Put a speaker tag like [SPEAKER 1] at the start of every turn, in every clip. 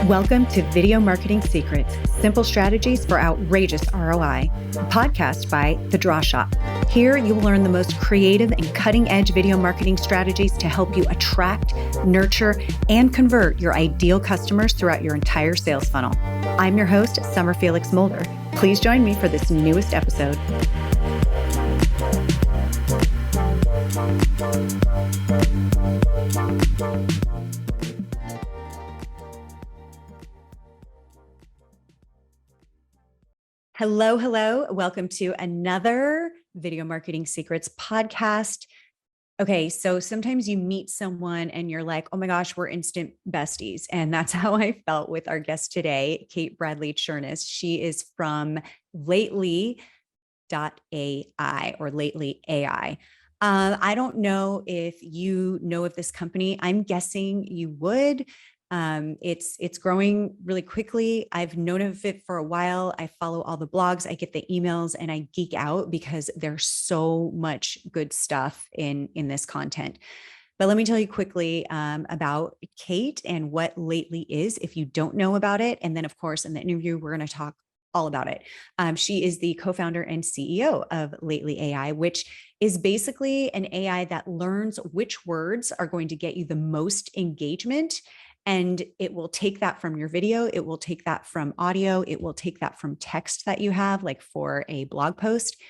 [SPEAKER 1] Welcome to Video Marketing Secrets, Simple Strategies for Outrageous ROI, a podcast by The Draw Shop. Here you will learn the most creative and cutting-edge video marketing strategies to help you attract, nurture, and convert your ideal customers throughout your entire sales funnel. I'm your host, Summer Felix-Mulder. Please join me for this newest episode. Hello. Welcome to another Video Marketing Secrets podcast. Okay, so sometimes you meet someone and you're like, oh my gosh, we're instant besties. And that's how I felt with our guest today, Kate Bradley Chernis. She is from Lately.ai or Lately AI. I don't know if you know of this company. I'm guessing you would. It's growing really quickly. I've known of it for a while. I follow all the blogs, I get the emails, and I geek out because there's so much good stuff in this content. But let me tell you quickly about Kate and what Lately is, if you don't know about it. And then, of course, in the interview, we're going to talk all about it. She is the co-founder and CEO of Lately AI, which is basically an AI that learns which words are going to get you the most engagement. And it will take that from your video. It will take that from audio. It will take that from text that you have, like for a blog post.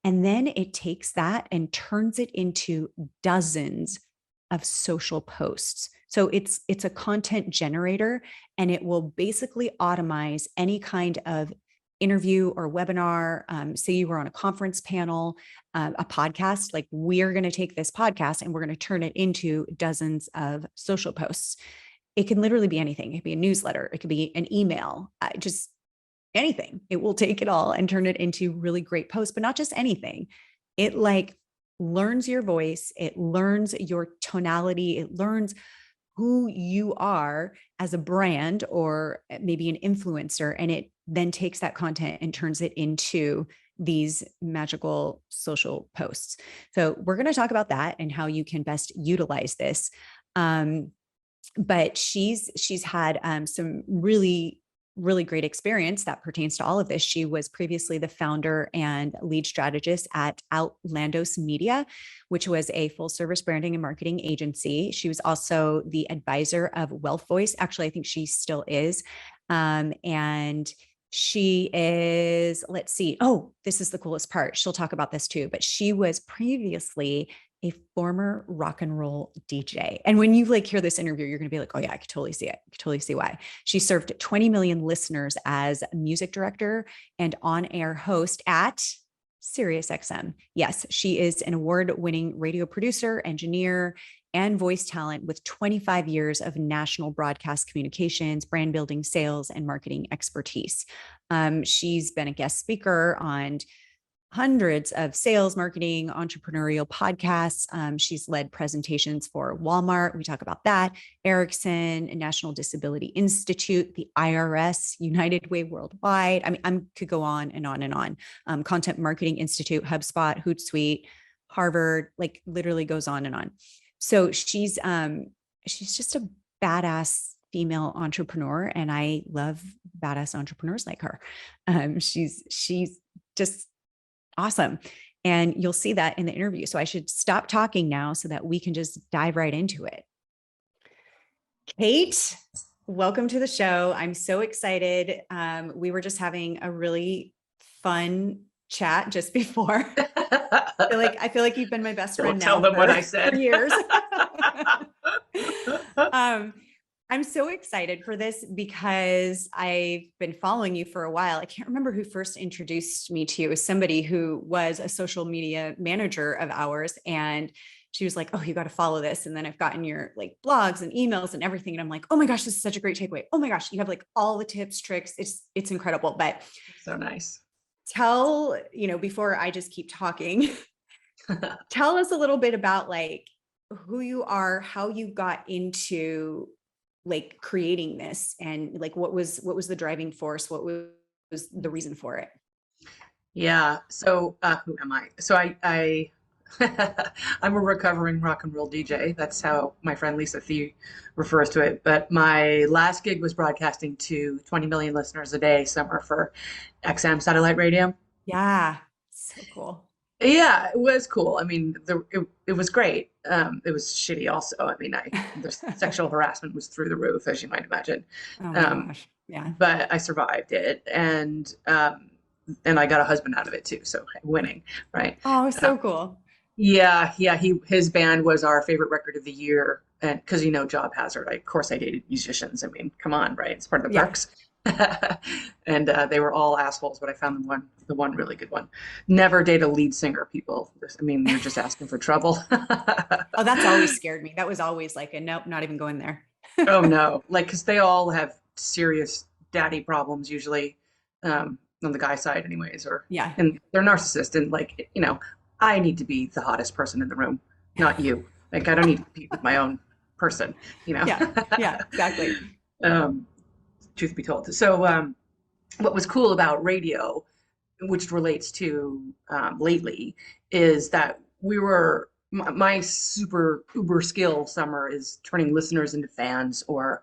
[SPEAKER 1] And then it takes that and turns it into dozens of social posts. So it's a content generator, and it will basically automize any kind of interview or webinar. Say you were on a conference panel, a podcast, like we're going to take this podcast and we're going to turn it into dozens of social posts. It can literally be anything. It could be a newsletter. It could be an email, just anything. It will take it all and turn it into really great posts, but not just anything. It like learns your voice. It learns your tonality. It learns who you are as a brand or maybe an influencer. And it then takes that content and turns it into these magical social posts. So we're going to talk about that and how you can best utilize this. But she's had some really great experience that pertains to all of this. She was previously the founder and lead strategist at Outlandos Media, which was a full service branding and marketing agency. She was also the advisor of wealthvoice. Actually, I think she still is. And she is, let's see. Oh, this is the coolest part. She'll talk about this too, but she was previously a former rock and roll DJ. And when you hear this interview, you're going to be like, oh yeah, I could totally see it. I could totally see why. She served 20 million listeners as music director and on-air host at SiriusXM. Yes, she is an award-winning radio producer, engineer, and voice talent with 25 years of national broadcast communications, brand building, sales, and marketing expertise. She's been a guest speaker on hundreds of sales, marketing, entrepreneurial podcasts. She's led presentations for Walmart. We talk about that. Ericsson, National Disability Institute, the IRS, United Way Worldwide. I mean, I could go on and on and on. Content Marketing Institute, HubSpot, Hootsuite, Harvard, literally goes on and on. So she's just a badass female entrepreneur, and I love badass entrepreneurs like her. She's just awesome. And you'll see that in the interview. So I should stop talking now so that we can just dive right into it. Kate, welcome to the show. I'm so excited. We were just having a really fun chat just before. I feel like you've been my best friend now.
[SPEAKER 2] Tell them what I said
[SPEAKER 1] for years. I'm so excited for this because I've been following you for a while. I can't remember who first introduced me to you as somebody who was a social media manager of ours. And she was like, oh, you got to follow this. And then I've gotten your blogs and emails and everything. And I'm like, oh my gosh, this is such a great takeaway. Oh my gosh, you have all the tips, tricks. It's incredible. But
[SPEAKER 2] so nice.
[SPEAKER 1] Tell, before I just keep talking, tell us a little bit about who you are, how you got into creating this, and what was the driving force? What was the reason for it?
[SPEAKER 2] Yeah. So who am I? So I I'm a recovering rock and roll DJ. That's how my friend Lisa Thie refers to it. But my last gig was broadcasting to 20 million listeners a day, summer for XM satellite radio.
[SPEAKER 1] Yeah. So cool.
[SPEAKER 2] Yeah, it was cool. I mean, it was great. It was shitty also. I mean, the sexual harassment was through the roof, as you might imagine.
[SPEAKER 1] Oh my
[SPEAKER 2] Um,
[SPEAKER 1] gosh. Yeah.
[SPEAKER 2] but I survived it, and I got a husband out of it too. So winning, right?
[SPEAKER 1] Oh,
[SPEAKER 2] Um,
[SPEAKER 1] so cool.
[SPEAKER 2] yeah. His band was our favorite record of the year, and because job hazard. Of course, I dated musicians. I mean, come on, right? It's part of the
[SPEAKER 1] Yeah.
[SPEAKER 2] perks. And they were all assholes, but I found the one really good one. Never date a lead singer, people. I mean, you're just asking for trouble.
[SPEAKER 1] Oh, that's always scared me. That was always like a nope, not even going there.
[SPEAKER 2] Oh no, like because they all have serious daddy problems usually, on the guy side, anyways, or
[SPEAKER 1] Yeah.
[SPEAKER 2] and they're narcissists and like I need to be the hottest person in the room, not you. Like I don't need to compete with my own person, you know.
[SPEAKER 1] Yeah. Yeah. Exactly.
[SPEAKER 2] um, Truth be told. So what was cool about radio, which relates to lately, is that my super uber skill summer is turning listeners into fans or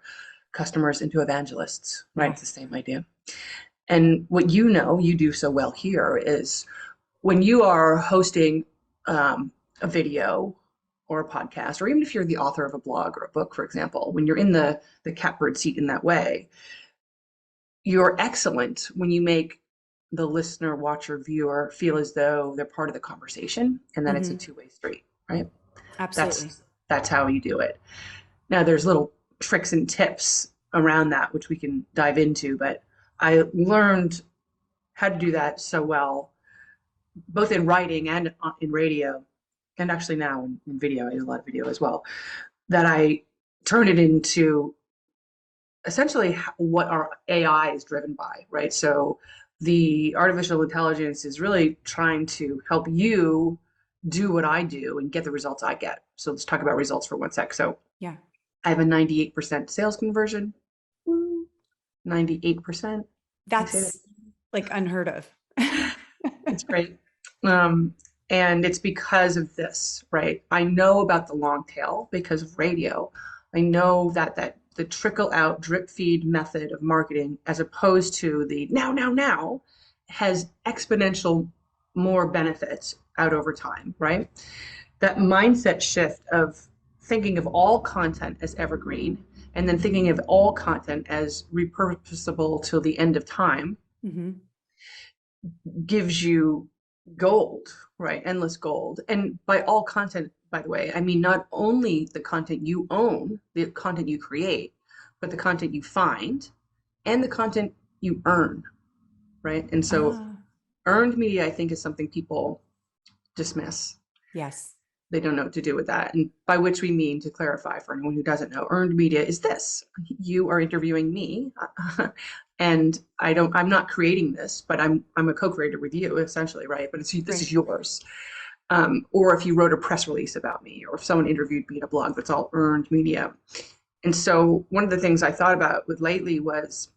[SPEAKER 2] customers into evangelists, right?
[SPEAKER 1] Yeah.
[SPEAKER 2] It's the same idea. And what you do so well here is when you are hosting a video or a podcast, or even if you're the author of a blog or a book, for example, when you're in the catbird seat in that way, you're excellent when you make the listener, watcher, viewer feel as though they're part of the conversation and that it's a
[SPEAKER 1] Hmm.
[SPEAKER 2] two-way street, right?
[SPEAKER 1] Absolutely.
[SPEAKER 2] That's how you do it. Now there's little tricks and tips around that which we can dive into, but I learned how to do that so well, both in writing and in radio, and actually now in video. I do a lot of video as well. That I turn it into essentially what our AI is driven by, right? So the artificial intelligence is really trying to help you do what I do and get the results I get. So let's talk about results for 1 sec. So
[SPEAKER 1] Yeah.
[SPEAKER 2] I have a 98% sales conversion. Woo. 98%. Can I say that?
[SPEAKER 1] That's like unheard of.
[SPEAKER 2] It's great. Um, and it's because of this, right? I know about the long tail because of radio. I know that the trickle out drip feed method of marketing, as opposed to the now, has exponential more benefits out over time, right? That mindset shift of thinking of all content as evergreen and then thinking of all content as repurposable till the end of time
[SPEAKER 1] Hmm.
[SPEAKER 2] gives you gold, right? Endless gold. And by all content, by the way, I mean not only the content you own, the content you create, but the content you find and the content you earn, right? And so
[SPEAKER 1] Ah,
[SPEAKER 2] earned media, I think, is something people dismiss.
[SPEAKER 1] yes.
[SPEAKER 2] They don't know what to do with that. And by which we mean, to clarify for anyone who doesn't know, earned media is this. You are interviewing me, and I'm not creating this, but I'm a co-creator with you essentially, right? But this
[SPEAKER 1] Right.
[SPEAKER 2] is yours. Or if you wrote a press release about me, or if someone interviewed me in a blog, that's all earned media. And so one of the things I thought about with lately was,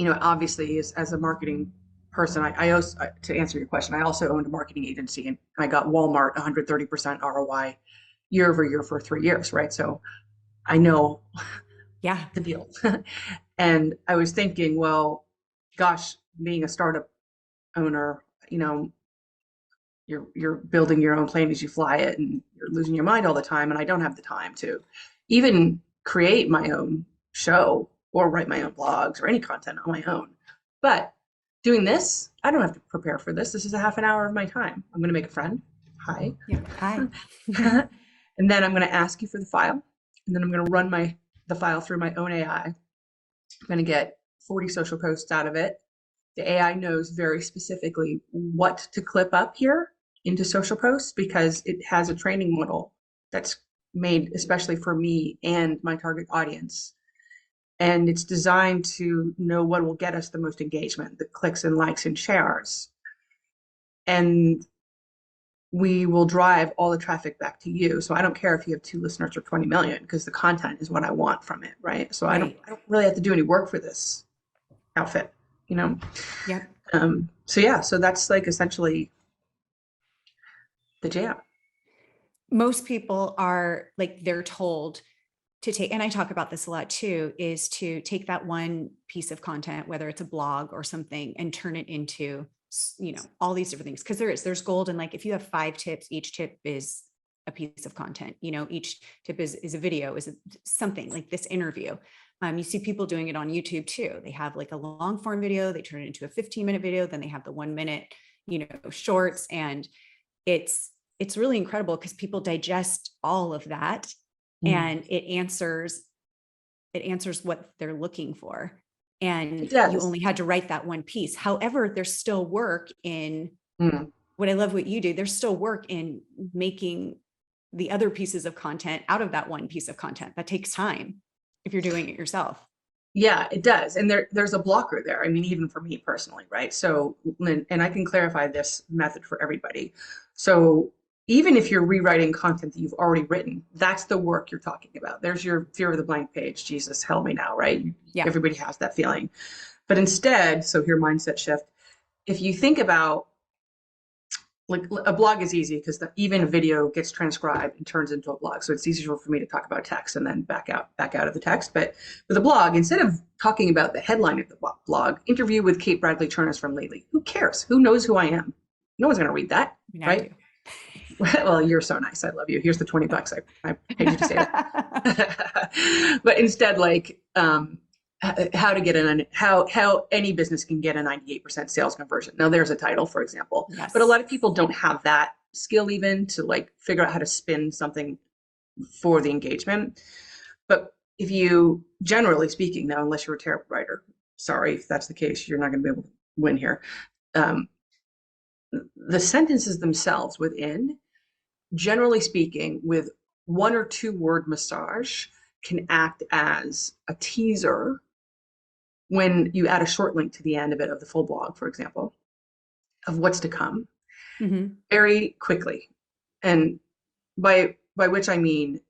[SPEAKER 2] obviously as a marketing person, I also, to answer your question, I also owned a marketing agency and I got Walmart 130% ROI year over year for 3 years, right? So I know
[SPEAKER 1] Yeah.
[SPEAKER 2] the deal. And I was thinking, well, gosh, being a startup owner, you're building your own plane as you fly it and you're losing your mind all the time. And I don't have the time to even create my own show or write my own blogs or any content on my own. But doing this, I don't have to prepare for this. This is a half an hour of my time. I'm going to make a friend. Hi.
[SPEAKER 1] Yeah. Hi.
[SPEAKER 2] And then I'm going to ask you for the file. And then I'm going to run the file through my own AI. I'm going to get 40 social posts out of it. The AI knows very specifically what to clip up here into social posts because it has a training model that's made especially for me and my target audience. And it's designed to know what will get us the most engagement, the clicks and likes and shares. And we will drive all the traffic back to you. So I don't care if you have 2 listeners or 20 million because the content is what I want from it, right? So
[SPEAKER 1] Right.
[SPEAKER 2] I don't really have to do any work for this outfit, you know?
[SPEAKER 1] Yep.
[SPEAKER 2] So yeah, so that's like essentially the jam.
[SPEAKER 1] Most people are like, they're told to take, and I talk about this a lot too, is to take that one piece of content, whether it's a blog or something, and turn it into, all these different things. Cause there's gold. And like, if you have 5 tips, each tip is a piece of content, each tip is a video, something like this interview. You see people doing it on YouTube too. They have like a long form video, they turn it into a 15-minute video, then they have the 1 minute, shorts. And it's really incredible because people digest all of that, and it answers what they're looking for. And you only had to write that one piece. However, there's still work in what I love what you do. There's still work in making the other pieces of content out of that one piece of content. That takes time if you're doing it yourself.
[SPEAKER 2] Yeah, it does. And there's a blocker there. I mean, even for me personally, right? So, and I can clarify this method for everybody. So even if you're rewriting content that you've already written, that's the work you're talking about. There's your fear of the blank page. Jesus, help me now, right?
[SPEAKER 1] Yeah.
[SPEAKER 2] Everybody has that feeling. But instead, so here, mindset shift. If you think about, like, a blog is easy because even a video gets transcribed and turns into a blog. So it's easier for me to talk about text and then back out of the text. But with a blog, instead of talking about the headline of the blog, interview with Kate Bradley Chernis from lately. Who cares? Who knows who I am? No one's going to read that, right? Well, you're so nice. I love you. Here's the $20. I paid you to say that. But instead, like, how to get how any business can get a 98% sales conversion. Now there's a title, for example, but a lot of people don't have that skill even to like figure out how to spin something for the engagement. But if you, generally speaking, now, unless you're a terrible writer, sorry, if that's the case, you're not going to be able to win here. The sentences themselves within, generally speaking, with 1 or 2 word massage, can act as a teaser when you add a short link to the end of it, of the full blog, for example, of what's to come very quickly. And by which I mean,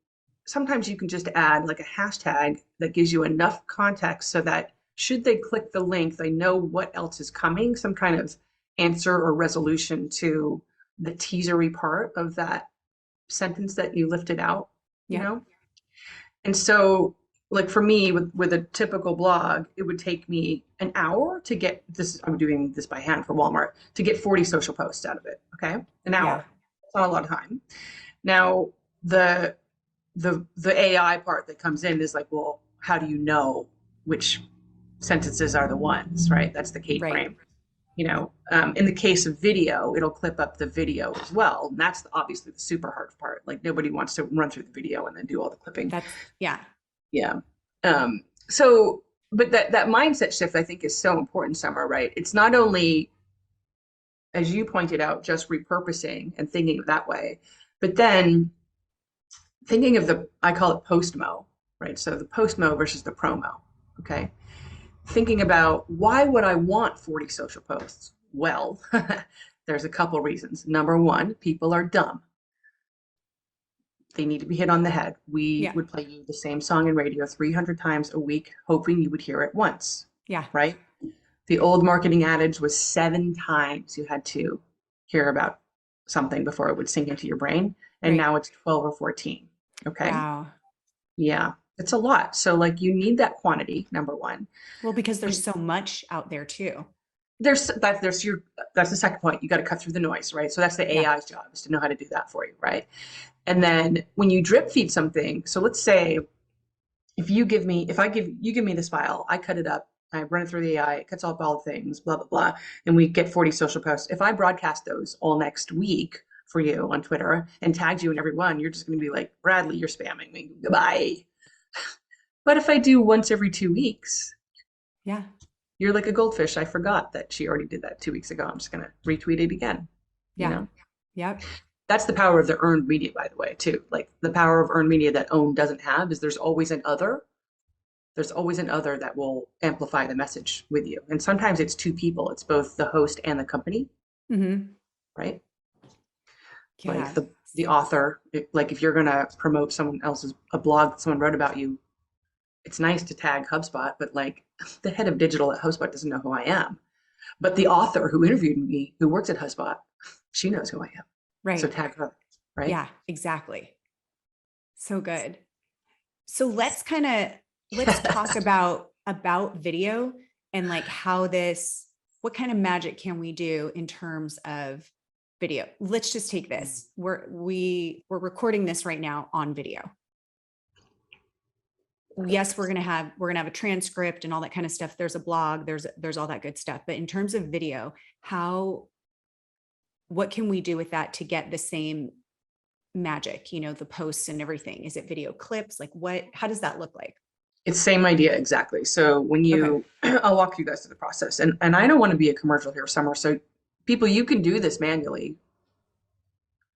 [SPEAKER 2] sometimes you can just add like a hashtag that gives you enough context so that should they click the link, they know what else is coming, some kind of answer or resolution to the teasery part of that sentence that you lifted out, you know? And so, like, for me, with a typical blog, it would take me an hour to get this. I'm doing this by hand for Walmart, to get 40 social posts out of it. Okay, an hour. It's not a lot of time. Now, the AI part that comes in is like, well, how do you know which sentences are the ones, right? That's the key frame. In the case of video, it'll clip up the video as well. And that's obviously the super hard part. Like, nobody wants to run through the video and then do all the clipping. Yeah. So, but that mindset shift, I think, is so important, Summer, right? It's not only, as you pointed out, just repurposing and thinking that way, but then thinking of I call it post-mo, right? So the post-mo versus the promo, okay? Thinking about, why would I want 40 social posts? Well, there's a couple reasons. Number one, people are dumb. They need to be hit on the head. We would play you the same song in radio 300 times a week, hoping you would hear it once. Right? The old marketing adage was 7 times you had to hear about something before it would sink into your brain. And now it's 12 or 14. Okay.
[SPEAKER 1] Wow.
[SPEAKER 2] Yeah. It's a lot. So, like, you need that quantity, number one.
[SPEAKER 1] Well, because there's so much out there too.
[SPEAKER 2] That's the second point. You got to cut through the noise, right? So that's the AI's job, is to know how to do that for you, right? And then when you drip feed something, so let's say if you give me this file, I cut it up, I run it through the AI, it cuts off all the things, blah, blah, blah, and we get 40 social posts. If I broadcast those all next week for you on Twitter and tagged you in every one, you're just going to be like, Bradley, you're spamming me. Goodbye. But if I do once every 2 weeks, you're like a goldfish. I forgot that she already did that 2 weeks ago. I'm just going to retweet it again. You know? That's the power of the earned media, by the way, too. Like, the power of earned media that OWN doesn't have is there's always an other. There's always an other that will amplify the message with you. And sometimes it's 2 people. It's both the host and the company, right? Like the author, like if you're going to promote someone else's, a blog that someone wrote about you, it's nice to tag HubSpot, but like, the head of digital at HubSpot doesn't know who I am. But the author who interviewed me, who works at HubSpot, she knows who I am. So
[SPEAKER 1] Right.
[SPEAKER 2] tag her, right?
[SPEAKER 1] Yeah, exactly. So good. So let's talk about video and like how this, what kind of magic can we do in terms of video? Let's just take this. We're recording this right now on video. Yes, we're gonna have a transcript and all that kind of stuff. There's a blog, there's all that good stuff. But in terms of video, what can we do with that to get the same magic, the posts and everything? Is it video clips? Like how does that look like?
[SPEAKER 2] It's same idea exactly. So when
[SPEAKER 1] Okay.
[SPEAKER 2] you, I'll walk you guys through the process, and I don't want to be a commercial here, Summer. So people, you can do this manually,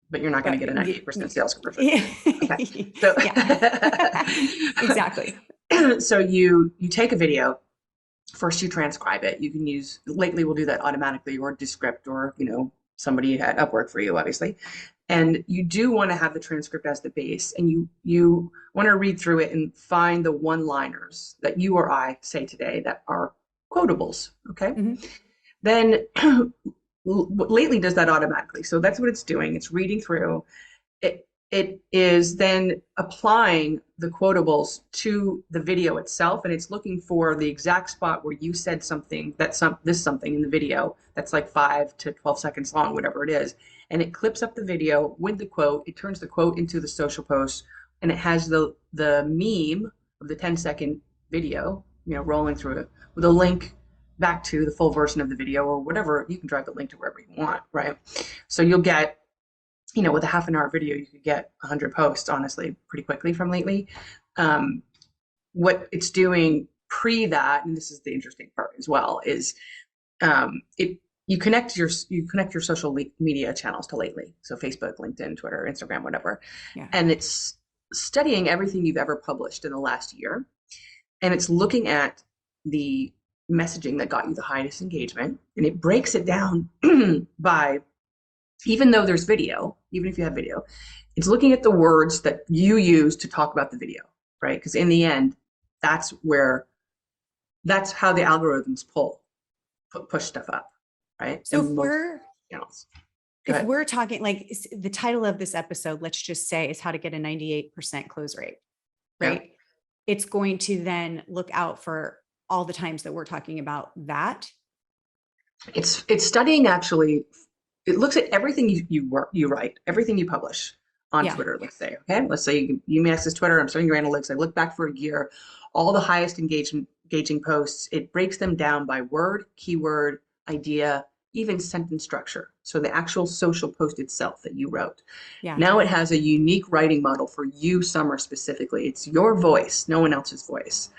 [SPEAKER 2] but you're not going to
[SPEAKER 1] But
[SPEAKER 2] get a 98% sales conversion.
[SPEAKER 1] yeah,
[SPEAKER 2] Okay. So
[SPEAKER 1] exactly.
[SPEAKER 2] so you take a video. First, you transcribe it. You can use Lately will do that automatically, or Descript, or somebody at Upwork for you, obviously. And you do want to have the transcript as the base, and you want to read through it and find the one-liners that you or I say today that are quotables. Okay.
[SPEAKER 1] Mhm.
[SPEAKER 2] Then Lately does that automatically. So that's what it's doing. It's reading through it is then applying the quotables to the video itself, and it's looking for the exact spot where you said something this something in the video that's like 5 to 12 seconds long, whatever it is, and it clips up the video with the quote. It turns the quote into the social post, and it has the meme of the 10-second video, rolling through it with a link back to the full version of the video, or whatever. You can drive the link to wherever you want, right? So you'll get, with a half an hour video, you could get 100 posts, honestly, pretty quickly from Lately. What it's doing pre that, and this is the interesting part as well, is you connect your social media channels to Lately. So Facebook, LinkedIn, Twitter, Instagram, whatever.
[SPEAKER 1] Yeah.
[SPEAKER 2] And it's studying everything you've ever published in the last year. And it's looking at the messaging that got you the highest engagement. And it breaks it down by, even though there's video, even if you have video, it's looking at the words that you use to talk about the video, right? Because in the end, that's how the algorithms push stuff up, right?
[SPEAKER 1] So
[SPEAKER 2] And most channels. Go
[SPEAKER 1] if
[SPEAKER 2] ahead.
[SPEAKER 1] we're talking, like, the title of this episode, let's just say, is how to get a 98% close rate, right?
[SPEAKER 2] Yeah.
[SPEAKER 1] It's going to then look out for all the times that we're talking about that.
[SPEAKER 2] It's studying, actually. It looks at everything you write, everything you publish on Twitter, let's say. Okay, let's say you access Twitter. I'm starting your analytics. I look back for a year, all the highest engaging posts. It breaks them down by word, keyword, idea, even sentence structure. So the actual social post itself that you wrote.
[SPEAKER 1] Yeah.
[SPEAKER 2] Now it has a unique writing model for you, Summer, specifically. It's your voice, no one else's voice.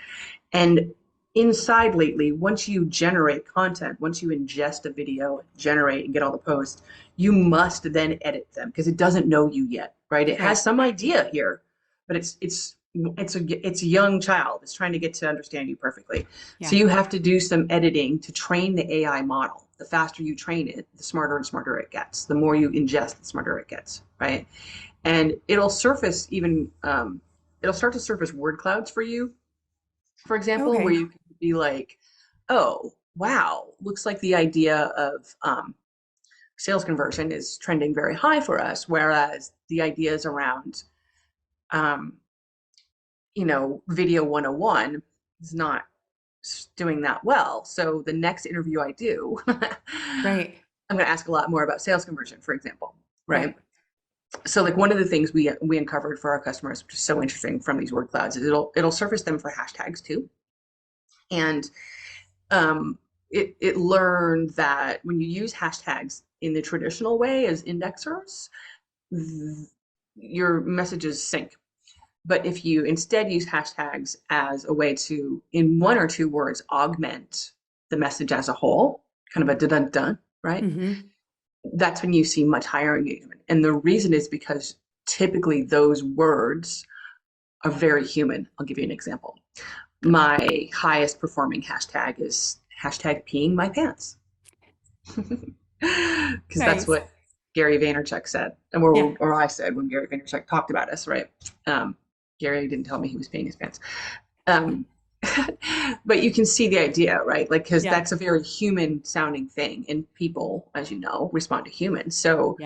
[SPEAKER 2] And inside Lately, once you generate content, once you ingest a video, generate and get all the posts, you must then edit them, because it doesn't know you yet, right? It has some idea here, but it's a young child. It's trying to get to understand you perfectly. Yeah. So you have to do some editing to train the AI model. The faster you train it, the smarter and smarter it gets. The more you ingest, the smarter it gets, right? And it'll surface it'll start to surface word clouds for you, for example, where you can be like, oh, wow, looks like the idea of sales conversion is trending very high for us, whereas the ideas around, video 101 is not doing that well. So the next interview I do,
[SPEAKER 1] right,
[SPEAKER 2] I'm going to ask a lot more about sales conversion, for example, right? So like one of the things we uncovered for our customers, which is so interesting from these word clouds, is it'll surface them for hashtags too. And it learned that when you use hashtags in the traditional way as indexers, your messages sync. But if you instead use hashtags as a way to, in 1 or 2 words, augment the message as a whole, kind of a dun-dun-dun, right? Mm-hmm. That's when you see much higher engagement. And the reason is because typically those words are very human. I'll give you an example. My highest performing hashtag is hashtag peeing my pants. Because that's what Gary Vaynerchuk said, or I said when Gary Vaynerchuk talked about us, right? Gary didn't tell me he was peeing his pants. But you can see the idea, right? Like, because that's a very human sounding thing, and people, as you know, respond to humans. So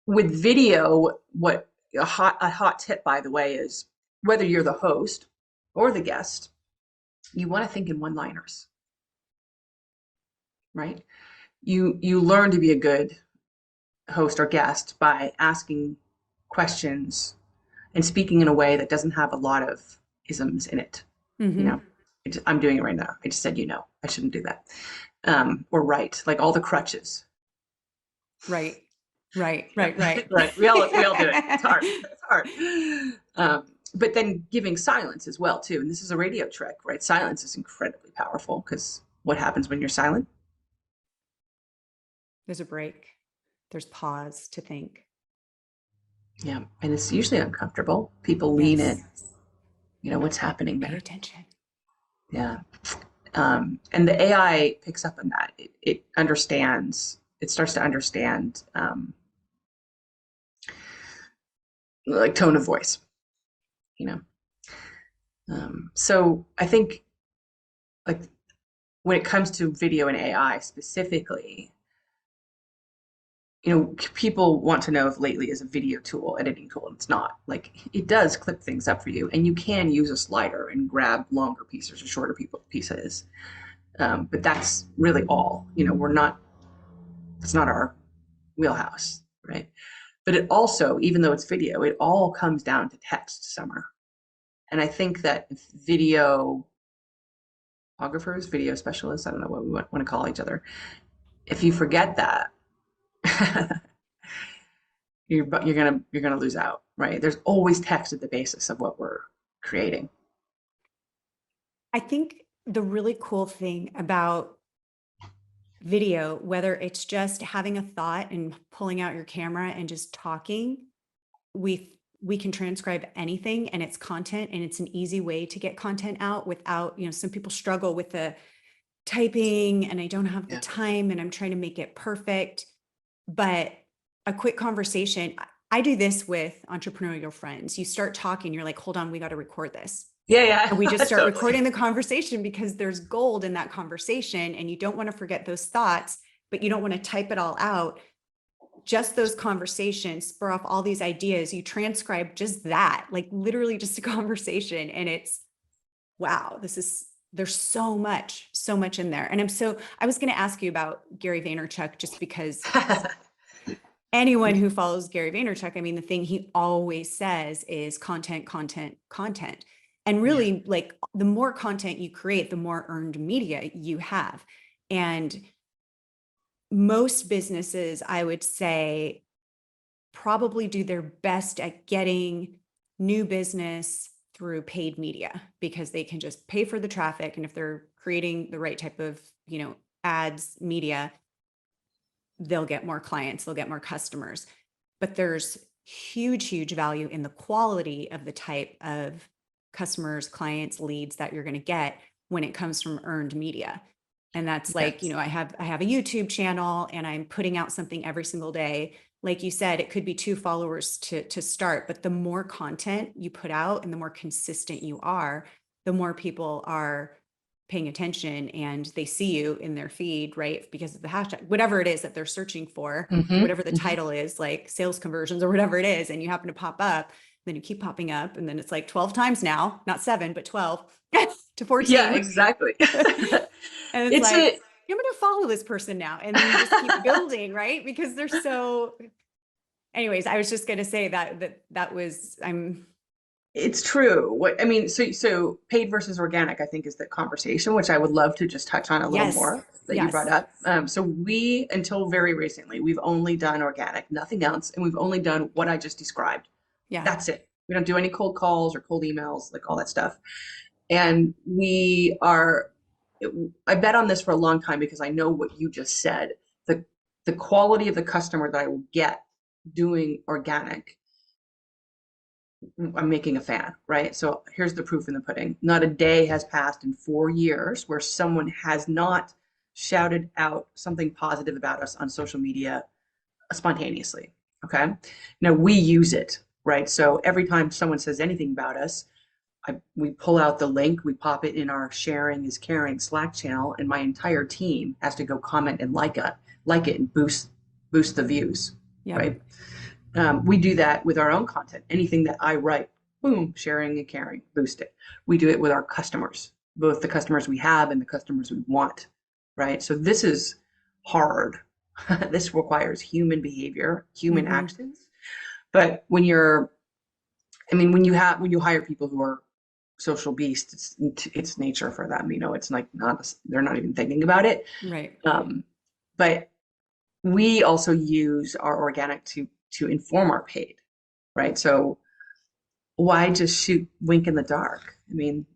[SPEAKER 2] With video, what a hot tip, by the way, is whether you're the host or the guest, you want to think in one-liners, right? You learn to be a good host or guest by asking questions and speaking in a way that doesn't have a lot of isms in it. You know,
[SPEAKER 1] Mm-hmm.
[SPEAKER 2] I'm doing it right now. I just said, I shouldn't do that. Or right, like all the crutches.
[SPEAKER 1] Right. Right.
[SPEAKER 2] Yeah,
[SPEAKER 1] Right. Right.
[SPEAKER 2] right. We all do it. It's hard. It's hard. But then giving silence as well too. And this is a radio trick, right? Silence is incredibly powerful because what happens when you're silent?
[SPEAKER 1] There's a break. There's pause to think.
[SPEAKER 2] Yeah, and it's usually uncomfortable. People lean
[SPEAKER 1] Yes.
[SPEAKER 2] in. What's happening
[SPEAKER 1] Pay
[SPEAKER 2] there?
[SPEAKER 1] attention.
[SPEAKER 2] Yeah. And the AI picks up on that. It understands. It starts to understand like tone of voice. You know. So I think like when it comes to video and AI specifically, people want to know if Lately is a video tool, editing tool, and it's not. Like it does clip things up for you, and you can use a slider and grab longer pieces or shorter pieces. But that's really all. We're not. It's not our wheelhouse, right? But it also, even though it's video, it all comes down to text, Summer. And I think that videographers, video specialists, I don't know what we want to call each other. If you forget that, you're gonna lose out, right? There's always text at the basis of what we're creating.
[SPEAKER 1] I think the really cool thing about video, whether it's just having a thought and pulling out your camera and just talking, we can transcribe anything and it's content, and it's an easy way to get content out without, some people struggle with the typing and I don't have the
[SPEAKER 2] Yeah.
[SPEAKER 1] time and I'm trying to make it perfect. But a quick conversation, I do this with entrepreneurial friends. You start talking, you're like, hold on, we got to record this.
[SPEAKER 2] Yeah.
[SPEAKER 1] And we just start
[SPEAKER 2] Totally.
[SPEAKER 1] recording the conversation because there's gold in that conversation and you don't want to forget those thoughts, but you don't want to type it all out. Just those conversations spur off all these ideas. You transcribe just that, like literally just a conversation. And it's, wow, there's so much in there. And I was going to ask you about Gary Vaynerchuk, just because anyone who follows Gary Vaynerchuk, I mean, the thing he always says is content, content, content. And really, like, the more content you create, the more earned media you have. And most businesses, I would say, probably do their best at getting new business through paid media because they can just pay for the traffic. And if they're creating the right type of, ads, media, they'll get more clients, they'll get more customers. But there's huge value in the quality of the type of customers, clients, leads that you're going to get when it comes from earned media. And that's like,
[SPEAKER 2] Yes.
[SPEAKER 1] I have a YouTube channel and I'm putting out something every single day. Like you said, it could be 2 followers to start, but the more content you put out and the more consistent you are, the more people are paying attention and they see you in their feed, right? Because of the hashtag, whatever it is that they're searching for, whatever the title is, like sales conversions or whatever it is, and you happen to pop up, then you keep popping up, and then it's like 12 times now, not 7, but 12 to 14.
[SPEAKER 2] Yeah, exactly.
[SPEAKER 1] And it's like, I'm going to follow this person now. And then you just keep building, right? Because they're so, anyways, I was just going to say that was,
[SPEAKER 2] It's true. What I mean, so paid versus organic, I think, is the conversation, which I would love to just touch on a little
[SPEAKER 1] yes,
[SPEAKER 2] more that you
[SPEAKER 1] yes,
[SPEAKER 2] brought up. So we, until very recently, we've only done organic, nothing else, and we've only done what I just described.
[SPEAKER 1] yeah,
[SPEAKER 2] That's it. We don't do any cold calls or cold emails, like all that stuff. And we are, I bet on this for a long time because I know what you just said. The quality of the customer that I will get doing organic, I'm making a fan, right? So here's the proof in the pudding. Not a day has passed in 4 years where someone has not shouted out something positive about us on social media spontaneously. Okay. Now we use it, right? So every time someone says anything about us, we pull out the link, we pop it in our sharing is caring Slack channel, and my entire team has to go comment and like it and boost the views,
[SPEAKER 1] yep.
[SPEAKER 2] right? We do that with our own content. Anything that I write, boom, sharing and caring, boost it. We do it with our customers, both the customers we have and the customers we want, right? So this is hard. This requires human behavior, human
[SPEAKER 1] Mm-hmm.
[SPEAKER 2] actions. But when you're, I mean, when you hire people who are social beasts, it's nature for them. You know, it's like not, they're not even thinking about it.
[SPEAKER 1] Right.
[SPEAKER 2] But we also use our organic to inform our paid, right? So why just shoot wink in the dark? I mean,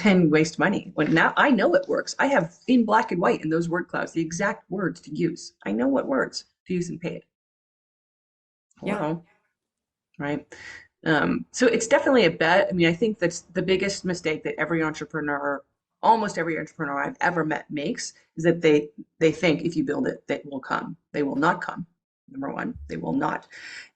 [SPEAKER 2] and waste money when now I know it works. I have in black and white in those word clouds the exact words to use. I know what words to use in paid.
[SPEAKER 1] Yeah.
[SPEAKER 2] Hello, right? So it's definitely a bet. I mean, I think that's the biggest mistake that every entrepreneur, almost every entrepreneur I've ever met makes is that they think if you build it, they will come. They will not come. Number one, they will not.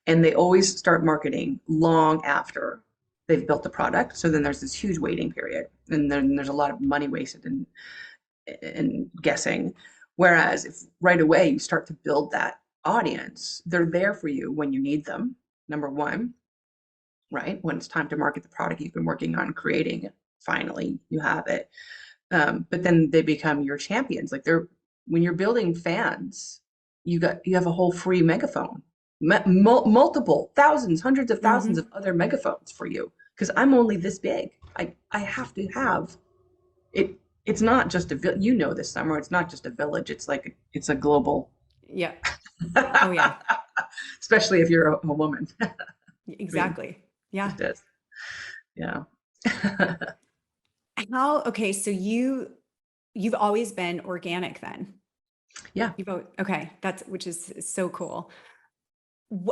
[SPEAKER 2] And they always start marketing long after they've built the product. So then there's this huge waiting period, and then there's a lot of money wasted in guessing. Whereas if right away you start to build that audience, they're there for you when you need them. Number one, right? When it's time to market the product you've been working on creating, finally you have it. But then they become your champions. Like they're when you're building fans, you have a whole free megaphone, multiple thousands, hundreds of thousands
[SPEAKER 1] Mm-hmm.
[SPEAKER 2] of other megaphones for you. Because I'm only this big. I have to have it. It's not just you know this, Summer. It's not just a village. It's like it's a global.
[SPEAKER 1] Yeah. Oh yeah.
[SPEAKER 2] Especially if you're a woman. I mean,
[SPEAKER 1] Exactly. Yeah.
[SPEAKER 2] just is. Yeah.
[SPEAKER 1] Okay, so you've always been organic then.
[SPEAKER 2] Yeah.
[SPEAKER 1] Okay, that's which is so cool.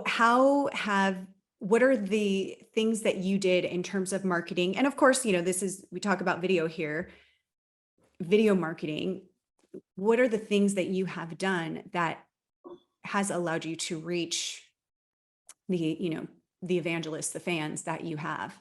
[SPEAKER 1] How have what are the things that you did in terms of marketing? And of course, this is we talk about video here, video marketing. What are the things that you have done that has allowed you to reach the evangelists, the fans that you have?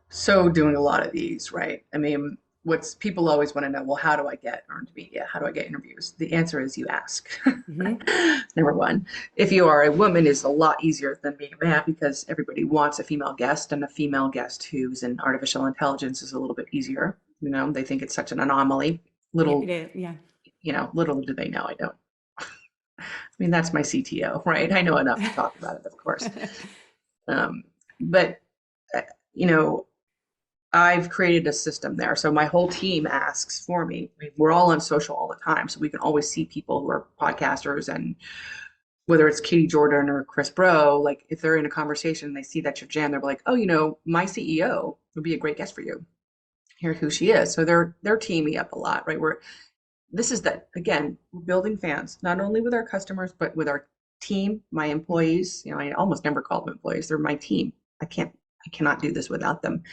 [SPEAKER 2] So doing a lot of these, right? I mean, what's people always want to know, well, how do I get earned media? How do I get interviews? The answer is you ask.
[SPEAKER 1] Mm-hmm.
[SPEAKER 2] Number one, if you are a woman, is a lot easier than being a man because everybody wants a female guest, and a female guest who's in artificial intelligence is a little bit easier. You know, they think it's such an anomaly.
[SPEAKER 1] Yeah, it
[SPEAKER 2] Little,
[SPEAKER 1] is. Yeah.
[SPEAKER 2] little do they know I don't. I mean, that's my CTO, right? I know enough to talk about it, of course. But uh, you know, I've created a system there. So my whole team asks for me. I mean, we're all on social all the time. So we can always see people who are podcasters, and whether it's Katie Jordan or Chris Bro, like if they're in a conversation, they see that you're Jan, they're like, oh, my CEO would be a great guest for you. Here's who she is. So they're teaming up a lot, right? This is that again, we're building fans, not only with our customers, but with our team, my employees. I almost never call them employees. They're my team. I cannot do this without them.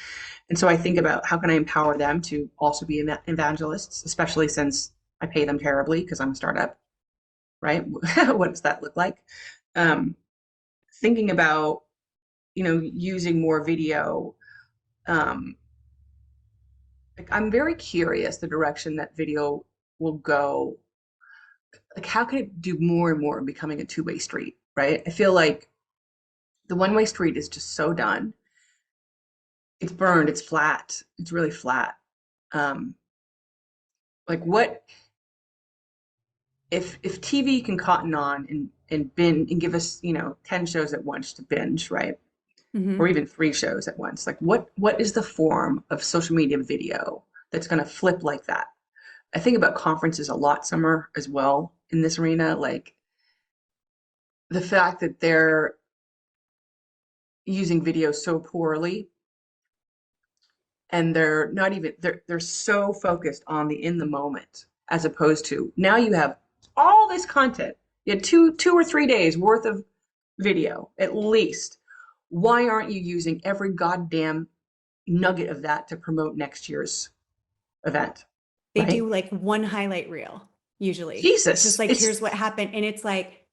[SPEAKER 2] And so I think about how can I empower them to also be evangelists, especially since I pay them terribly because I'm a startup, right? What does that look like? Um, Thinking about, using more video. Um, like I'm very curious the direction that video will go. Like how can it do more and more in becoming a two-way street, right? I feel like the one-way street is just so done. It's burned, it's flat, it's really flat. Um, like what if TV can cotton on and binge and give us, 10 shows at once to binge, right? Or
[SPEAKER 1] Mm-hmm.
[SPEAKER 2] even 3 shows at once. Like what is the form of social media video that's going to flip like that? I think about conferences a lot, Summer, as well in this arena. Like the fact that they're using video so poorly, and they're not even they're so focused on the in the moment, as opposed to now you have all this content. You had 2 or 3 days worth of video at least. Why aren't you using every goddamn nugget of that to promote next year's event,
[SPEAKER 1] They
[SPEAKER 2] right?
[SPEAKER 1] do like one highlight reel usually. It's just
[SPEAKER 2] Jesus,
[SPEAKER 1] like,
[SPEAKER 2] it's
[SPEAKER 1] here's what happened. And it's like,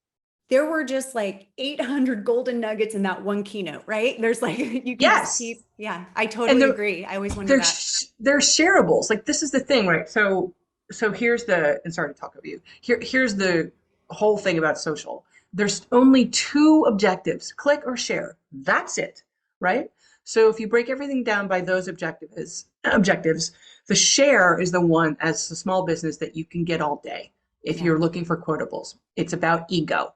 [SPEAKER 1] there were just like 800 golden nuggets in that one keynote, right? There's like, you can just
[SPEAKER 2] yes,
[SPEAKER 1] keep, yeah, I
[SPEAKER 2] and
[SPEAKER 1] totally agree. I always wonder
[SPEAKER 2] they're
[SPEAKER 1] that.
[SPEAKER 2] they're shareables. Like this is the thing, right? So here's the and sorry to talk over you. Here's the whole thing about social. there's only two objectives, click or share. That's it, right? So if you break everything down by those objectives, the share is the one as a small business that you can get all day. If
[SPEAKER 1] Yeah.
[SPEAKER 2] you're looking for quotables, it's about ego.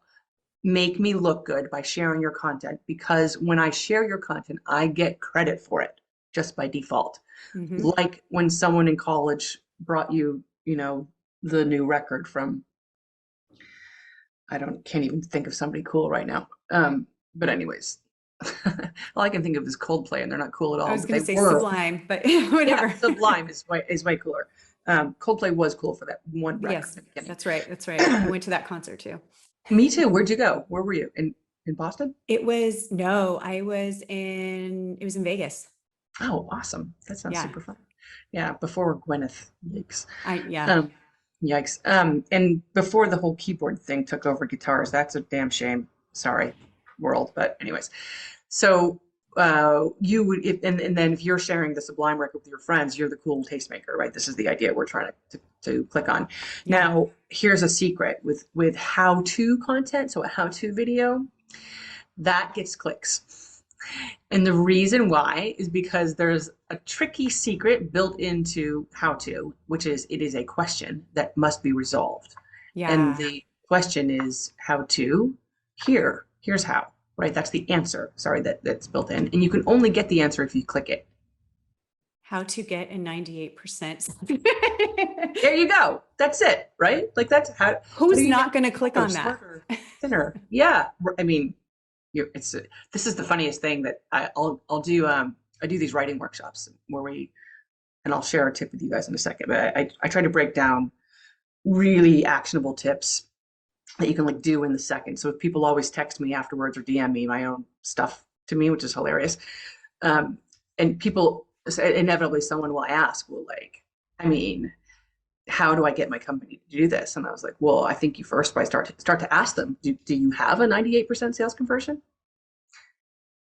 [SPEAKER 2] Make me look good by sharing your content, because when I share your content, I get credit for it just by default.
[SPEAKER 1] Mm-hmm.
[SPEAKER 2] Like when someone in college brought you, the new record from, can't even think of somebody cool right now. But anyways, all I can think of is Coldplay, and they're not cool at
[SPEAKER 1] I
[SPEAKER 2] all,
[SPEAKER 1] was
[SPEAKER 2] but
[SPEAKER 1] going
[SPEAKER 2] they
[SPEAKER 1] to say
[SPEAKER 2] were.
[SPEAKER 1] Sublime, but
[SPEAKER 2] Yeah,
[SPEAKER 1] whatever.
[SPEAKER 2] Sublime is way cooler. Coldplay was cool for that one record
[SPEAKER 1] Yes,
[SPEAKER 2] in the beginning.
[SPEAKER 1] that's right. That's right. I went to that concert too.
[SPEAKER 2] Me too. Where'd you go? Where were you? In Boston?
[SPEAKER 1] It was in Vegas.
[SPEAKER 2] Oh, awesome. That sounds
[SPEAKER 1] Yeah.
[SPEAKER 2] super fun. Yeah, before Gwyneth. Yikes.
[SPEAKER 1] Yeah.
[SPEAKER 2] Um, yikes. And before the whole keyboard thing took over guitars, that's a damn shame. Sorry, world. But anyways, so you would, and then if you're sharing the Sublime record with your friends, you're the cool tastemaker, right? This is the idea we're trying to click on.
[SPEAKER 1] Yeah.
[SPEAKER 2] Now, here's a secret with how-to content. So a how-to video, that gets clicks. And the reason why is because there's a tricky secret built into how to, which is it is a question that must be resolved. And
[SPEAKER 1] Yeah.
[SPEAKER 2] the question is how to, here's how, right? That's the answer, sorry, that's built in. And you can only get the answer if you click it.
[SPEAKER 1] How to get a 98%.
[SPEAKER 2] There you go. That's it, right? Like that's how do
[SPEAKER 1] Who's
[SPEAKER 2] you
[SPEAKER 1] not
[SPEAKER 2] get
[SPEAKER 1] going to click
[SPEAKER 2] smarter,
[SPEAKER 1] on that?
[SPEAKER 2] smarter, thinner? Yeah. I mean, this is the funniest thing that I'll do. I do these writing workshops and I'll share a tip with you guys in a second. But I try to break down really actionable tips that you can like do in the second. So if people always text me afterwards or DM me my own stuff to me, which is hilarious. And people inevitably someone will ask, well, like, I mean, how do I get my company to do this? And I was like, well, I think you first by start to ask them, do you have a 98% sales conversion?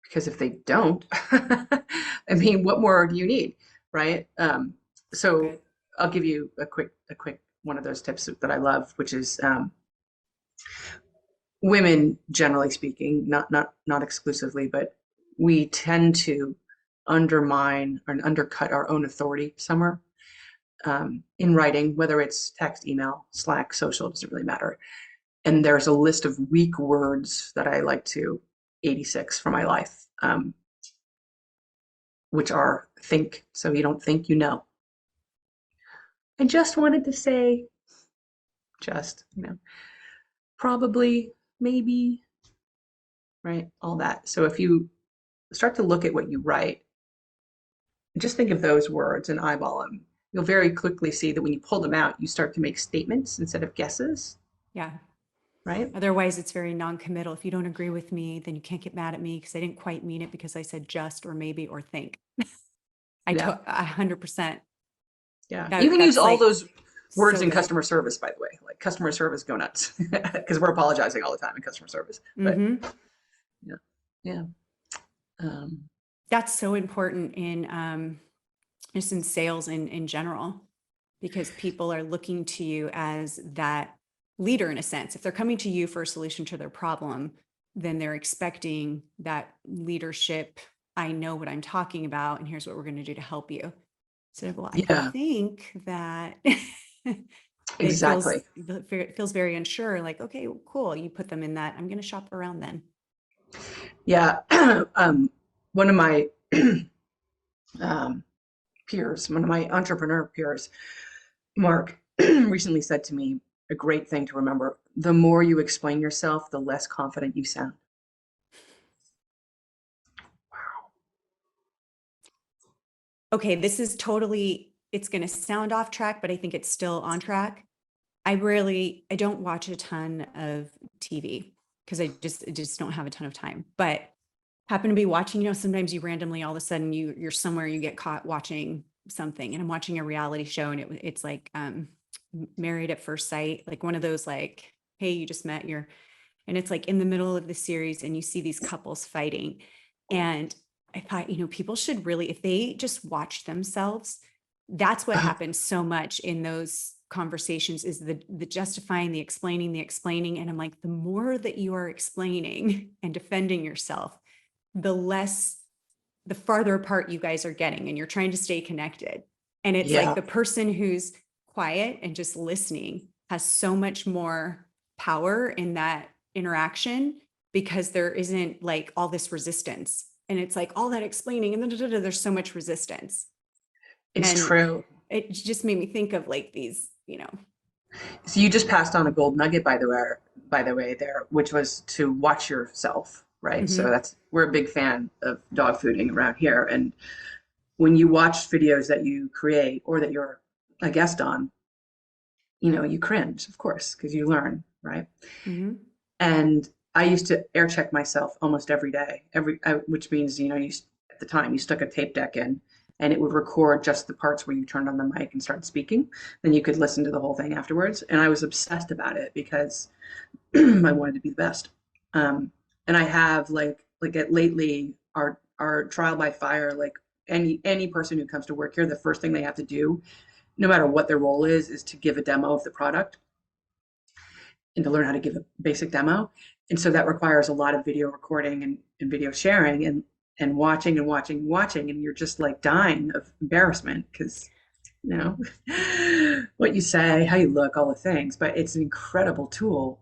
[SPEAKER 2] Because if they don't, I mean, what more do you need, right? So
[SPEAKER 1] Good.
[SPEAKER 2] I'll give you a quick one of those tips that I love, which is women, generally speaking, not exclusively, but we tend to undermine or undercut our own authority somewhere in writing, whether it's text, email, Slack, social, doesn't really matter. And there's a list of weak words that I like to 86 for my life, which are think. So you don't think you know. I just wanted to say, probably, maybe, right? All that. So if you start to look at what you write, just think of those words and eyeball them. You'll very quickly see that when you pull them out, you start to make statements instead of guesses,
[SPEAKER 1] Yeah.
[SPEAKER 2] right?
[SPEAKER 1] Otherwise, it's very non-committal. If you don't agree with me, then you can't get mad at me because I didn't quite mean it because I said just or maybe or think.
[SPEAKER 2] Yeah.
[SPEAKER 1] 100%.
[SPEAKER 2] Yeah. You can use
[SPEAKER 1] That's
[SPEAKER 2] all
[SPEAKER 1] like
[SPEAKER 2] those words
[SPEAKER 1] so
[SPEAKER 2] in
[SPEAKER 1] good.
[SPEAKER 2] customer service, by the way. Like customer service go nuts because we're apologizing all the time in customer service. But yeah, yeah.
[SPEAKER 1] That's so important in just in sales in general, because people are looking to you as that leader in a sense. If they're coming to you for a solution to their problem, then they're expecting that leadership. I know what I'm talking about, and here's what we're going to do to help you. So, well, I
[SPEAKER 2] Yeah,
[SPEAKER 1] think that
[SPEAKER 2] exactly.
[SPEAKER 1] it feels very unsure. Like, okay, cool. You put them in that. I'm going to shop around then.
[SPEAKER 2] Yeah. One of my peers, one of my entrepreneur peers, Mark, recently said to me a great thing to remember: the more you explain yourself, the less confident you sound.
[SPEAKER 1] Okay, this is totally, it's going to sound off track, but I think it's still on track. I don't watch a ton of TV because I just don't have a ton of time, but happen to be watching, sometimes you randomly, all of a sudden you're somewhere, you get caught watching something, and I'm watching a reality show, and it's like, Married at First Sight, like one of those, like, hey, you just met and it's like in the middle of the series and you see these couples fighting. And I thought, people should really, if they just watch themselves, that's what happens so much in those conversations is the justifying, the explaining. And I'm like, the more that you are explaining and defending yourself, the farther apart you guys are getting, and you're trying to stay connected. And it's like
[SPEAKER 2] Yeah.
[SPEAKER 1] the person who's quiet and just listening has so much more power in that interaction, because there isn't like all this resistance. And it's like all that explaining and there's so much resistance.
[SPEAKER 2] It's
[SPEAKER 1] And
[SPEAKER 2] true.
[SPEAKER 1] it just made me think of like these,
[SPEAKER 2] So you just passed on a gold nugget, by the way there, which was to watch yourself, right? So
[SPEAKER 1] mhm,
[SPEAKER 2] we're a big fan of dog fooding around here. And when you watch videos that you create or that you're a guest on, you cringe, of course, because you learn, right?
[SPEAKER 1] mhm.
[SPEAKER 2] And I used to air check myself almost every day, which means, at the time you stuck a tape deck in and it would record just the parts where you turned on the mic and started speaking. Then you could listen to the whole thing afterwards. And I was obsessed about it because I wanted to be the best. And I have lately our trial by fire, like any person who comes to work here, the first thing they have to do, no matter what their role is to give a demo of the product and to learn how to give a basic demo. And so that requires a lot of video recording and video sharing and watching and watching and watching. And you're just like dying of embarrassment because, you know, what you say, how you look, all the things. But it's an incredible tool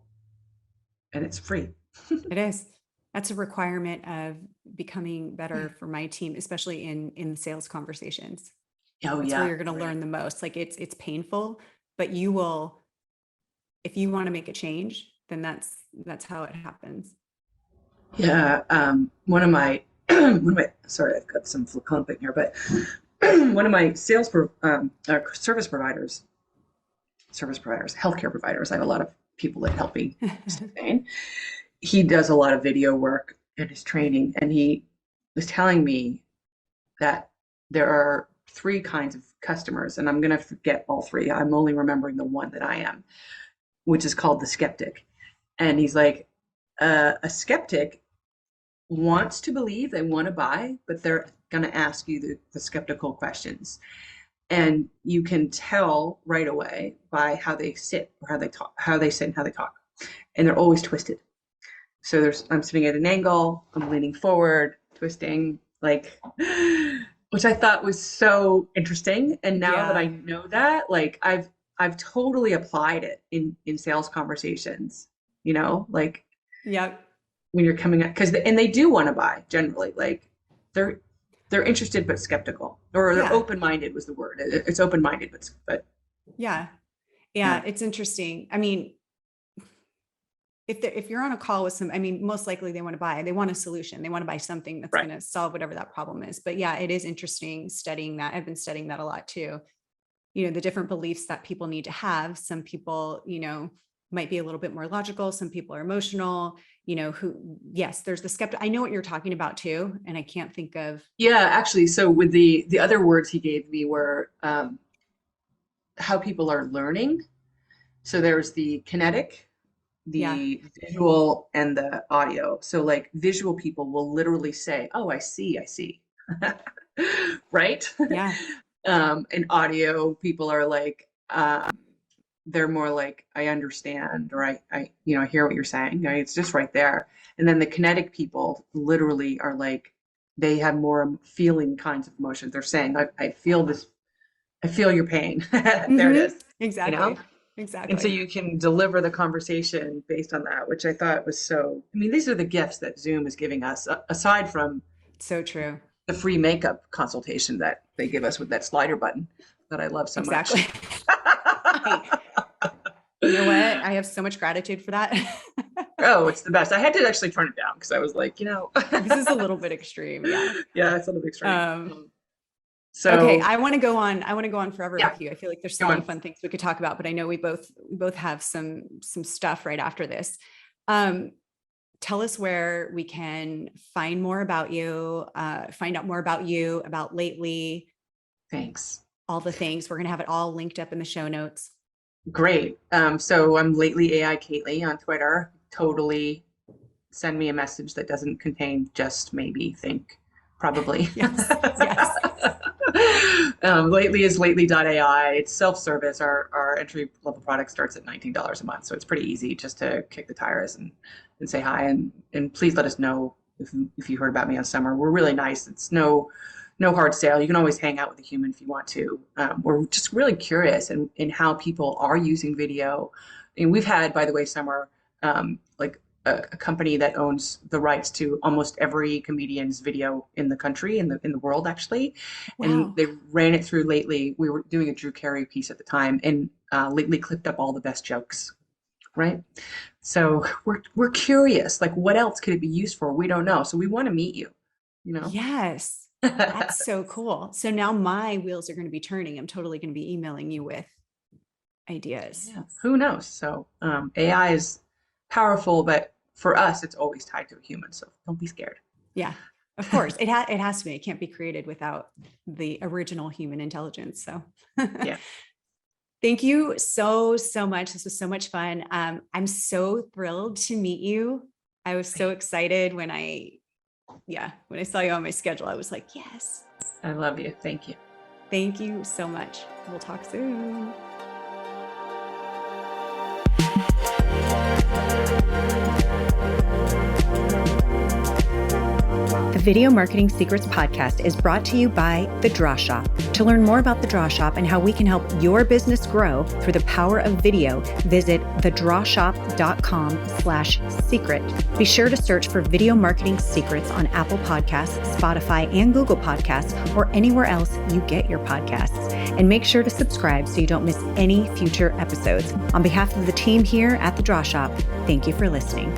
[SPEAKER 2] and it's free.
[SPEAKER 1] It is. That's a requirement of becoming better for my team, especially in the sales conversations.
[SPEAKER 2] Oh,
[SPEAKER 1] That's where
[SPEAKER 2] yeah.
[SPEAKER 1] you're going to
[SPEAKER 2] Right.
[SPEAKER 1] learn the most. Like it's painful, but you will, if you want to make a change, then that's how it happens.
[SPEAKER 2] Yeah. Sorry, I've got some clumping here, but one of my service providers, healthcare providers, I have a lot of people that help me sustain. He does a lot of video work in his training, and he was telling me that there are three kinds of customers, and I'm going to forget all three. I'm only remembering the one that I am, which is called the skeptic. And he's like, a skeptic wants to believe, they want to buy, but they're going to ask you the skeptical questions. And you can tell right away by how they sit or how they talk, how they sit and how they talk. And they're always twisted. So I'm sitting at an angle, I'm leaning forward, twisting, like, which I thought was so interesting. And now that I
[SPEAKER 1] Yeah.
[SPEAKER 2] know that, like I've totally applied it in sales conversations, like
[SPEAKER 1] Yep.
[SPEAKER 2] when you're coming up, and they do want to buy generally, like they're they're interested but skeptical, or they're
[SPEAKER 1] Yeah.
[SPEAKER 2] open-minded was the word. It's open-minded, but
[SPEAKER 1] Yeah. Yeah.
[SPEAKER 2] yeah,
[SPEAKER 1] It's interesting. I mean, if you're on a call with some, I mean, most likely they want a solution. They want to buy something that's
[SPEAKER 2] right.
[SPEAKER 1] going to solve whatever that problem is. But yeah, it is interesting studying that. I've been studying that a lot too. The different beliefs that people need to have. Some people, might be a little bit more logical. Some people are emotional, yes, there's the skeptic. I know what you're talking about too. And I can't think of,
[SPEAKER 2] Yeah, actually, so with the other words he gave me were how people are learning. So there's the kinetic,
[SPEAKER 1] yeah,
[SPEAKER 2] the visual, and the audio. So like visual people will literally say, "Oh, I see," right?
[SPEAKER 1] yeah,
[SPEAKER 2] And audio people are like, they're more like, "I understand," or I hear what you're saying. Right? It's just right there. And then the kinetic people literally are like, they have more feeling kinds of emotions. They're saying, I feel this, I feel your pain." There it is, you know?
[SPEAKER 1] exactly.
[SPEAKER 2] And so
[SPEAKER 1] Exactly.
[SPEAKER 2] you can deliver the conversation based on that, which I thought was so, I mean, these are the gifts that Zoom is giving us, aside from
[SPEAKER 1] So true.
[SPEAKER 2] the free makeup consultation that they give us with that slider button that I love so much.
[SPEAKER 1] Exactly. I, you know what? I have so much gratitude for that.
[SPEAKER 2] Oh, it's the best. I had to actually turn it down because I was like,
[SPEAKER 1] This is a little bit extreme. Yeah.
[SPEAKER 2] yeah, it's a little extreme.
[SPEAKER 1] Um, okay.
[SPEAKER 2] So
[SPEAKER 1] I want to go on forever
[SPEAKER 2] yeah,
[SPEAKER 1] with you. I feel like there's so
[SPEAKER 2] go
[SPEAKER 1] many
[SPEAKER 2] on.
[SPEAKER 1] fun things we could talk about, but I know we both have some stuff right after this. Um, Tell us where we can find more about you, find out more about you, about lately,
[SPEAKER 2] Thanks.
[SPEAKER 1] all the things. We're going to have it all linked up in the show notes.
[SPEAKER 2] Great. So I'm lately AI Kately on Twitter. Totally send me a message that doesn't contain just maybe, think, probably.
[SPEAKER 1] Yes. Yes.
[SPEAKER 2] Lately is lately.ai. It's self-service. Our entry level product starts at $19 a month. So it's pretty easy just to kick the tires and say hi. And please let us know if you heard about me on Summer. We're really nice. It's no hard sale. You can always hang out with a human if you want to. We're just really curious in how people are using video. And we've had, by the way, Summer, like a company that owns the rights to almost every comedian's video in the country, in the world, actually. And
[SPEAKER 1] Wow.
[SPEAKER 2] they ran it through Lately. We were doing a Drew Carey piece at the time, and Lately clipped up all the best jokes, right? So we're curious, like what else could it be used for? We don't know. So we want to meet you, you know?
[SPEAKER 1] Yes. That's so cool. So now my wheels are going to be turning. I'm totally going to be emailing you with ideas.
[SPEAKER 2] Yeah, who knows? So AI is powerful, but for us, it's always tied to a human. So don't be scared.
[SPEAKER 1] Yeah, of course. It has to be. It can't be created without the original human intelligence. So
[SPEAKER 2] Yeah.
[SPEAKER 1] thank you so much. This was so much fun. I'm so thrilled to meet you. I was so excited when I saw you on my schedule. I was like, yes.
[SPEAKER 2] I love you. Thank you.
[SPEAKER 1] Thank you so much. We'll talk soon. The Video Marketing Secrets podcast is brought to you by The Draw Shop. To learn more about The Draw Shop and how we can help your business grow through the power of video, visit thedrawshop.com/secret. Be sure to search for Video Marketing Secrets on Apple Podcasts, Spotify, and Google Podcasts, or anywhere else you get your podcasts. And make sure to subscribe so you don't miss any future episodes. On behalf of the team here at The Draw Shop, thank you for listening.